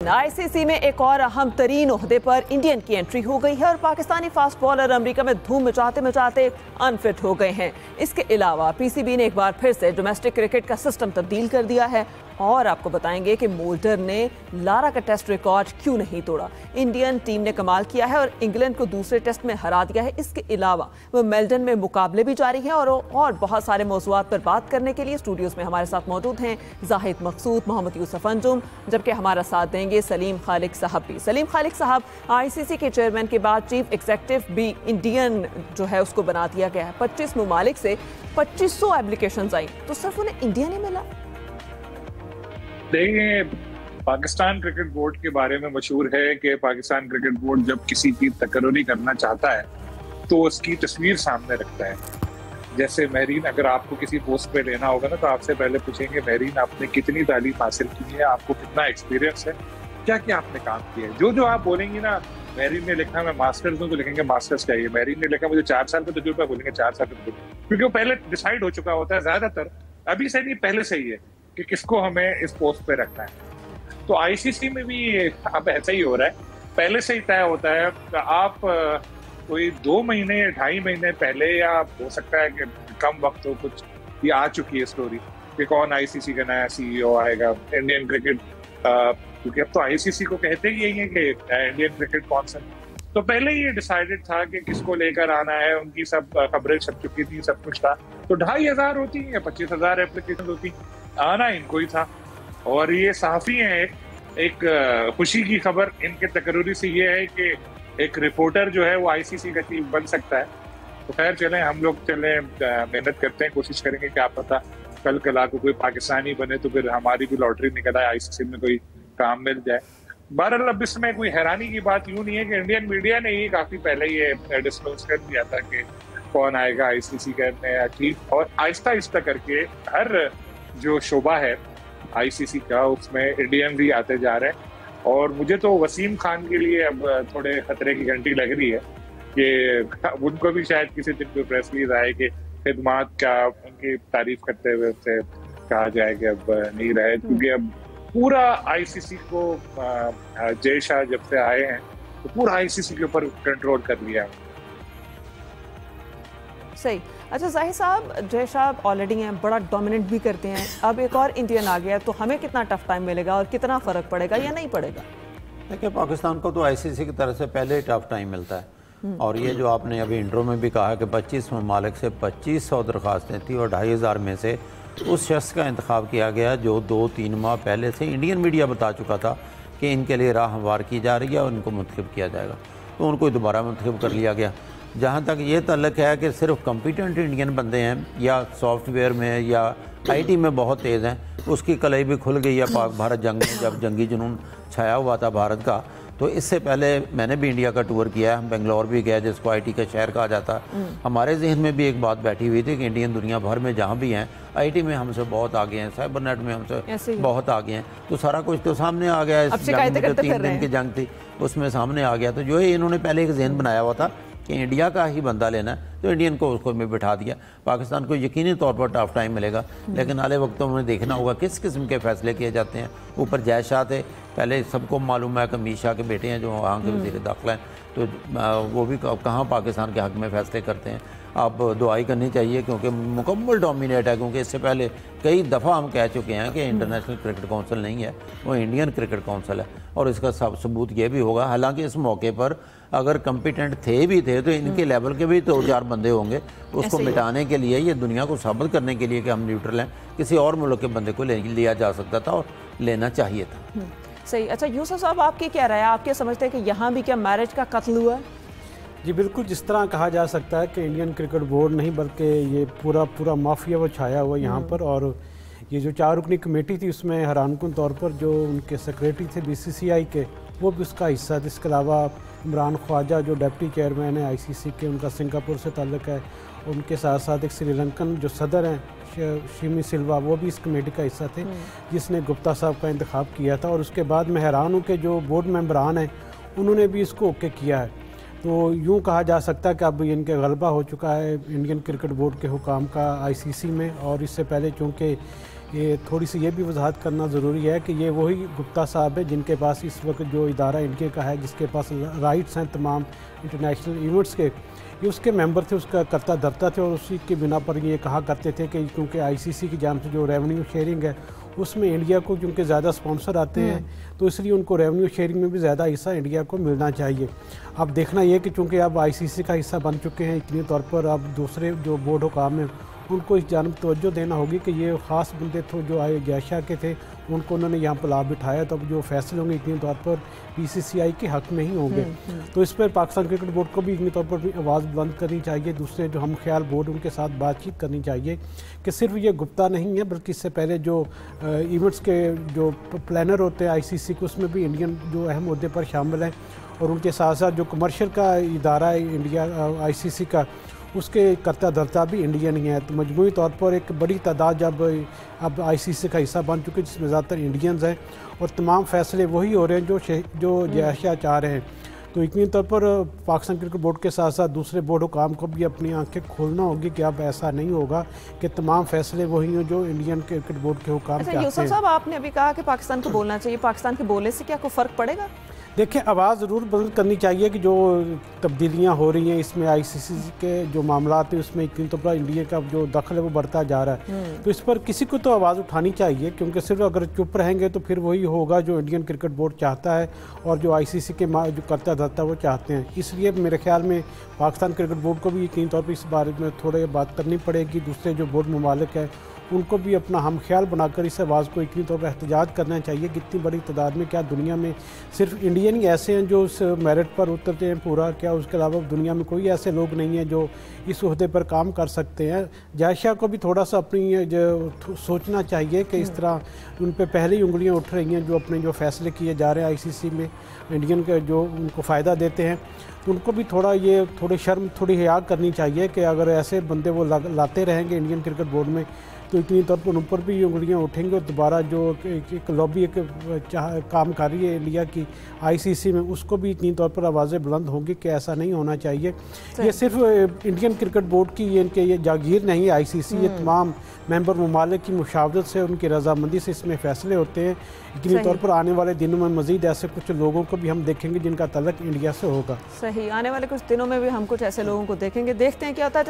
ICC में एक और अहम तरीन ओहदे पर इंडियन की एंट्री हो गई है और पाकिस्तानी फास्ट बॉलर अमेरिका में धूम मचाते मचाते अनफिट हो गए हैं। इसके अलावा पीसीबी ने एक बार फिर से डोमेस्टिक क्रिकेट का सिस्टम तब्दील कर दिया है और आपको बताएंगे कि मोल्टर ने लारा का टेस्ट रिकॉर्ड क्यों नहीं तोड़ा। इंडियन टीम ने कमाल किया है और इंग्लैंड को दूसरे टेस्ट में हरा दिया है। इसके अलावा वो मेल्बर्न में मुकाबले भी जारी हैं और बहुत सारे मौज़ूआत पर बात करने के लिए स्टूडियोज में हमारे साथ मौजूद हैं जाहिद मकसूद, मोहम्मद यूसुफ अंजुम, जबकि हमारा साथ देंगे सलीम खालिक साहब भी। सलीम खालिक साहब, आईसीसी के चेयरमैन के बाद चीफ एग्जीक्यूटिव भी इंडियन जो है उसको बना दिया गया है। 25 ममालिक से 2500 एप्लीकेशंस आई, तो सिर्फ उन्हें इंडिया नहीं मिला। देखिए, पाकिस्तान क्रिकेट बोर्ड के बारे में मशहूर है कि पाकिस्तान क्रिकेट बोर्ड जब किसी की तकर्री करना चाहता है तो उसकी तस्वीर सामने रखता है। जैसे महरीन, अगर आपको किसी पोस्ट पे लेना होगा ना तो आपसे पहले पूछेंगे महरीन आपने कितनी तालीम हासिल की है, आपको कितना एक्सपीरियंस है, क्या क्या आपने काम किया है। जो आप बोलेंगी ना, महरीन ने लिखा मैं मास्टर्स हूँ तो लिखेंगे मास्टर्स चाहिए, महरीन ने लिखा मुझे 4 साल का तजुर्बा, बोलेंगे 4 साल का तजुर्बा, क्योंकि वो पहले डिसाइड हो चुका होता है। ज्यादातर अभी से नहीं, पहले से ही है कि किसको हमें इस पोस्ट पे रखना है। तो आईसीसी में भी अब ऐसा ही हो रहा है, पहले से ही तय होता है। आप कोई 2 महीने या 2.5 महीने पहले, या हो सकता है कि कम वक्त हो, कुछ ये आ चुकी है स्टोरी कि कौन आईसीसी का नया सीईओ आएगा, इंडियन क्रिकेट, क्योंकि अब तो आईसीसी को कहते ही यही है कि इंडियन क्रिकेट काउंसिल। तो पहले ही ये डिसाइडेड था कि किसको लेकर आना है, उनकी सब खबरें छप चुकी थी, सब कुछ था। तो 2500 होती या 25,000 एप्लीकेशन होती, आना इनको ही था। और ये सहाफी हैं, एक खुशी की खबर इनके तकर्री से ये है कि एक रिपोर्टर जो है वो आईसीसी का चीफ बन सकता है। तो खैर चलें, हम लोग मेहनत करते हैं, कोशिश करेंगे, क्या पता कल कला को कोई पाकिस्तानी बने तो फिर हमारी भी लॉटरी निकल आए, आईसीसी में कोई काम मिल जाए। बहरहाल अब इसमें कोई हैरानी की बात यूं नहीं है कि इंडियन मीडिया ने ही काफी पहले ये डिस्क्लोज कर दिया था कि कौन आएगा आईसीसी करने या चीफ, और आहिस्ता आहिस्ता करके हर जो शोबा है आईसीसी का उसमें इंडियन भी आते जा रहे हैं। और मुझे तो वसीम खान के लिए अब थोड़े खतरे की घंटी लग रही है कि उनको भी शायद किसी दिन कोई प्रेस रिलीज आए कि खिदमात का उनकी तारीफ करते हुए उनसे कहा जाए कि अब नहीं रहे, क्योंकि अब पूरा आईसीसी को जय शाह जब से आए हैं तो पूरा आईसीसी के ऊपर कंट्रोल कर लिया। सही। अच्छा जाहिद साहब, जय शाह ऑलरेडी हैं, बड़ा डोमिनेट भी करते हैं, अब एक और इंडियन आ गया तो हमें कितना टफ टाइम मिलेगा और कितना फ़र्क पड़ेगा या नहीं पड़ेगा? देखिए, पाकिस्तान को तो आईसीसी की तरफ से पहले ही टफ टाइम मिलता है। और ये जो आपने अभी इंट्रो में भी कहा कि 25 ममालिक से 2500 दरख्वास्तें थी और 2500 में से उस शख्स का इंतखाब किया गया जो 2-3 माह पहले से इंडियन मीडिया बता चुका था कि इनके लिए राह हमवार की जा रही है और इनको मुंतखब किया जाएगा, तो उनको दोबारा मुंतखब कर लिया गया। जहाँ तक ये तल्लक है कि सिर्फ कॉम्पिटेंट इंडियन बंदे हैं या सॉफ्टवेयर में या आईटी में बहुत तेज़ हैं, उसकी कलई भी खुल गई है पाक भारत जंग में, जब जंगी जुनून छाया हुआ था भारत का। तो इससे पहले मैंने भी इंडिया का टूर किया है, हम बेंगलोर भी गए जिसको आईटी का शहर कहा जाता। हमारे जहन में भी एक बात बैठी हुई थी कि इंडियन दुनिया भर में जहाँ भी हैं आईटी में हमसे बहुत आगे हैं, साइबर नेट में हमसे बहुत आगे हैं। तो सारा कुछ तो सामने आ गया, इस जंग में जो 3 दिन की जंग थी उसमें सामने आ गया। तो जो है इन्होंने पहले एक जहन बनाया हुआ था कि इंडिया का ही बंदा लेना है, तो इंडियन को उसको में बिठा दिया। पाकिस्तान को यकीनी तौर पर टफ टाइम मिलेगा, लेकिन आने वक्तों में देखना होगा किस किस्म के फैसले किए जाते हैं। ऊपर जय शाह थे, पहले सबको मालूम है कि अमित शाह के बेटे हैं जो वहाँ के वज़ीर दाखिला हैं, तो वो भी कहाँ पाकिस्तान के हक़ में फ़ैसले करते हैं। अब दुआई करनी चाहिए क्योंकि मुकम्मल डोमिनेट है, क्योंकि इससे पहले कई दफ़ा हम कह चुके हैं कि इंटरनेशनल क्रिकेट काउंसिल नहीं है, वो इंडियन क्रिकेट काउंसिल है। और इसका सबूत ये भी होगा, हालांकि इस मौके पर अगर कम्पिटेंट भी थे तो इनके लेवल के भी 2-4 बंदे होंगे। उसको मिटाने के लिए, ये दुनिया को साबित करने के लिए कि हम न्यूट्रल हैं, किसी और मुल्क के बंदे को लिया जा सकता था और लेना चाहिए था। सही। अच्छा यूसुफ साहब, आपकी क्या राय है? आप क्या समझते हैं कि यहाँ भी क्या मैरिज का कत्ल हुआ? जी बिल्कुल, जिस तरह कहा जा सकता है कि इंडियन क्रिकेट बोर्ड नहीं बल्कि ये पूरा माफिया वो छाया हुआ यहाँ पर। और ये जो 4 रुकनी कमेटी थी उसमें हैरानकुन तौर पर जो उनके सेक्रेटरी थे बीसीसीआई के, वो भी उसका हिस्सा थे। इसके अलावा इमरान ख्वाजा जो डिप्टी चेयरमैन है आईसीसी के, उनका सिंगापुर से ताल्लुक़ है। उनके साथ साथ एक श्रीलंकन जो सदर हैं शिमी सिल्वा, वो भी इस कमेटी का हिस्सा थे जिसने गुप्ता साहब का इंतखाब किया था। और उसके बाद मैं हैरान हूँ कि जो बोर्ड मेंबरान हैं उन्होंने भी इसको ओके किया है। तो यूँ कहा जा सकता है कि अब इनके गलबा हो चुका है इंडियन क्रिकेट बोर्ड के हुकाम का आईसीसी में। और इससे पहले चूँकि ये थोड़ी सी ये भी वजाहत करना ज़रूरी है कि ये वही गुप्ता साहब है जिनके पास इस वक्त जो इदारा इंडिया का है, जिसके पास राइट्स हैं तमाम इंटरनेशनल इवेंट्स के, ये उसके मेंबर थे, उसका करता धरता थे, और उसी के बिना पर ये कहा करते थे कि क्योंकि आईसीसी की जानिब से जो रेवेन्यू शेयरिंग है उसमें इंडिया को क्योंकि ज़्यादा स्पॉन्सर आते हैं तो इसलिए उनको रेवेन्यू शेयरिंग में भी ज़्यादा हिस्सा इंडिया को मिलना चाहिए। अब देखना ये कि चूँकि अब आईसीसी का हिस्सा बन चुके हैं, इतने तौर पर अब दूसरे जो बोर्ड हुकाम हैं उनको इस जानब तवज्जो देना होगी कि ये ख़ास बंदे थे जो जयशाह के थे, उनको उन्होंने यहाँ पर लाभ बिठाया, तो अब जो फैसले होंगे इतने तौर पर बीसीसीआई के हक़ में ही होंगे। तो इस पर पाकिस्तान क्रिकेट बोर्ड को भी इतने तौर पर भी आवाज़ बुलंद करनी चाहिए, दूसरे जो हम ख्याल बोर्ड उनके साथ बातचीत करनी चाहिए कि सिर्फ ये गुप्ता नहीं है बल्कि इससे पहले जो इवेंट्स के जो प्लानर होते हैं आईसीसी के, उसमें भी इंडियन जो अहम अहदे पर शामिल हैं, और उनके साथ साथ जो कमर्शियल का इदारा है इंडिया आईसीसी का, उसके करता धरता भी इंडियन ही है। तो मजमूई तौर पर एक बड़ी तादाद जब अब आईसीसी का हिस्सा बन चुके हैं जिसमें ज़्यादातर इंडियंस हैं और तमाम फैसले वही हो रहे हैं जो जयशाह चाह रहे हैं, तो यकीनी तौर पर पाकिस्तान क्रिकेट बोर्ड के साथ साथ दूसरे बोर्ड हुकाम को भी अपनी आंखें खोलना होगी कि अब ऐसा नहीं होगा कि तमाम फैसले वही हों जो इंडियन क्रिकेट बोर्ड के हुकाम चाहते हैं। यूसुफ साहब, आपने अभी कहा कि पाकिस्तान को बोलना चाहिए, पाकिस्तान के बोलने से क्या कोई फ़र्क पड़ेगा? देखिए, आवाज़ ज़रूर बुलंद करनी चाहिए कि जो तब्दीलियाँ हो रही हैं इसमें आईसीसी के जो मामला हैं उसमें यकीन तौर पर इंडिया का जो दखल है वो बढ़ता जा रहा है, तो इस पर किसी को तो आवाज़ उठानी चाहिए, क्योंकि सिर्फ अगर चुप रहेंगे तो फिर वही होगा जो इंडियन क्रिकेट बोर्ड चाहता है और जो आईसीसी के जो करता धरता वो चाहते हैं। इसलिए मेरे ख्याल में पाकिस्तान क्रिकेट बोर्ड को भी यकीन तौर पर इस बारे में थोड़े बात करनी पड़ेगी, दूसरे जो बोर्ड ममालिक है उनको भी अपना हम ख्याल बनाकर इस आवाज़ को यकीनी तौर पर एहतजाज करना चाहिए कि इतनी बड़ी तादाद में क्या दुनिया में सिर्फ इंडियन ही ऐसे हैं जो इस मेरिट पर उतरते हैं पूरा, क्या उसके अलावा दुनिया में कोई ऐसे लोग नहीं हैं जो इस ओहदे पर काम कर सकते हैं। जयशाह को भी थोड़ा सा अपनी जो सोचना चाहिए कि इस तरह उन पर पहले ही उंगलियां उठ रही हैं जो अपने जो फैसले किए जा रहे हैं आईसीसी में इंडियन के जो उनको फ़ायदा देते हैं, तो उनको भी थोड़ी शर्म थोड़ी हया करनी चाहिए कि अगर ऐसे बंदे वो लाते रहेंगे इंडियन क्रिकेट बोर्ड में तो इतनी तौर पर उन पर भी उंगलियां उठेंगी और दोबारा जो एक लॉबी एक काम कर रही है इंडिया की आईसीसी में, उसको भी इतनी तौर पर आवाज़ें बुलंद होंगी कि ऐसा नहीं होना चाहिए। ये सिर्फ इंडियन क्रिकेट बोर्ड की ये जागीर नहीं है आईसीसी, ये तमाम मेंबर ममालिक की मुशावरत से उनकी रजामंदी से इसमें फ़ैसले होते हैं। इतनी तौर पर आने वाले दिनों में मज़ीद ऐसे कुछ लोगों को भी हम देखेंगे जिनका तल्लुक़ इंडिया से होगा। सही, आने वाले कुछ दिनों में भी हम कुछ ऐसे लोगों को देखेंगे, देखते हैं क्या होता है।